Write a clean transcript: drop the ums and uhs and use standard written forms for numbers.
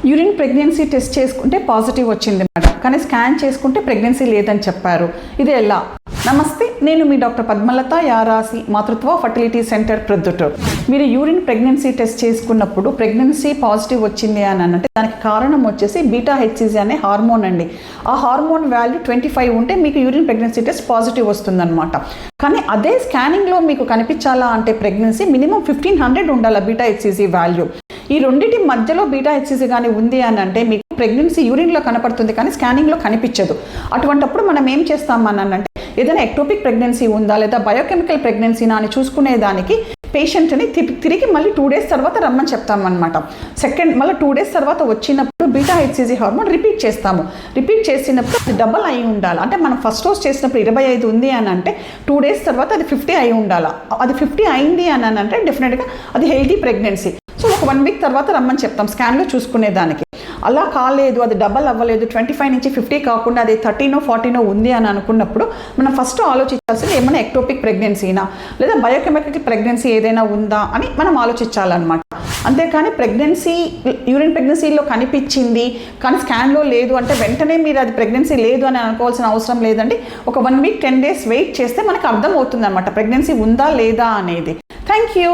Urine pregnancy test చేసుకుంటే positive వచ్చింది madam, కానీ స్కాన్ చేసుకుంటే ప్రెగ్నెన్సీ లేదని చెప్పారు. ఇది ఎలా? నమస్తే, నేను మీ డాక్టర్ పద్మలత యారాసి, మాతృత్వ ఫర్టిలిటీ సెంటర్ ప్రొద్దుటూరు. మీరు యూరిన్ ప్రెగ్నెన్సీ టెస్ట్ చేసుకున్నప్పుడు ప్రెగ్నెన్సీ పాజిటివ్ వచ్చింది అని అంటే దానికి కారణం వచ్చేసి బీటా హెచ్సిజి అనే హార్మోన్ అండి. ఆ హార్మోన్ వాల్యూ 25 ఉంటే మీకు యూరిన్ ప్రెగ్నెన్సీ టెస్ట్ పాజిటివ్ వస్తుందన్నమాట. కానీ అదే స్కానింగ్లో మీకు కనిపించాలా అంటే ప్రెగ్నెన్సీ మినిమం 1500 ఉండాలి బీటా హెచ్సిజి వాల్యూ. ఈ రెండింటి మధ్యలో బీటా హెచ్సిజి కానీ ఉంది అని అంటే మీకు ప్రెగ్నెన్సీ యూరిన్లో కనపడుతుంది కానీ స్కానింగ్లో కనిపించదు. అటువంటప్పుడు మనం ఏం చేస్తామనంటే ఏదైనా ఎక్టోపిక్ ప్రెగ్నెన్సీ ఉందా లేదా బయోకెమికల్ ప్రెగ్నెన్సీనా అని చూసుకునేదానికి పేషెంట్ని తిరిగి మళ్ళీ 2 days తర్వాత రమ్మని చెప్తామన్నమాట. మళ్ళీ 2 days తర్వాత వచ్చినప్పుడు బీటా హెచ్సిజి హార్మోన్ రిపీట్ చేస్తాము. రిపీట్ చేసినప్పుడు అది డబల్ అయి ఉండాలి. అంటే మనం ఫస్ట్ డోస్ చేసినప్పుడు 25 ఉంది అని అంటే 2 days తర్వాత అది 50 అయి ఉండాలి. అది 50 అయింది అని అంటే డెఫినెట్గా అది హెల్తీ ప్రెగ్నెన్సీ. సో ఒక 1 week తర్వాత రమ్మని చెప్తాం స్కాన్లో చూసుకునేదానికి. అలా కాలేదు, అది డబల్ అవ్వలేదు, 25 నుంచి 50 కాకుండా అది 13 14 ఉంది అని అనుకున్నప్పుడు మనం ఫస్ట్ ఆలోచించాల్సింది ఏమైనా ఎక్టోపిక్ ప్రెగ్నెన్సీనా లేదా బయోకెమికల్ ప్రెగ్నెన్సీ ఏదైనా ఉందా అని మనం ఆలోచించాలన్నమాట. అంతేకాని యూరిన్ ప్రెగ్నెన్సీలో కనిపించింది కానీ స్కాన్లో లేదు అంటే వెంటనే మీరు అది ప్రెగ్నెన్సీ లేదు అని అనుకోవాల్సిన అవసరం లేదండి. ఒక 1 week 10 days వెయిట్ చేస్తే మనకు అర్థం అవుతుంది అనమాట ప్రెగ్నెన్సీ ఉందా లేదా అనేది. Thank you.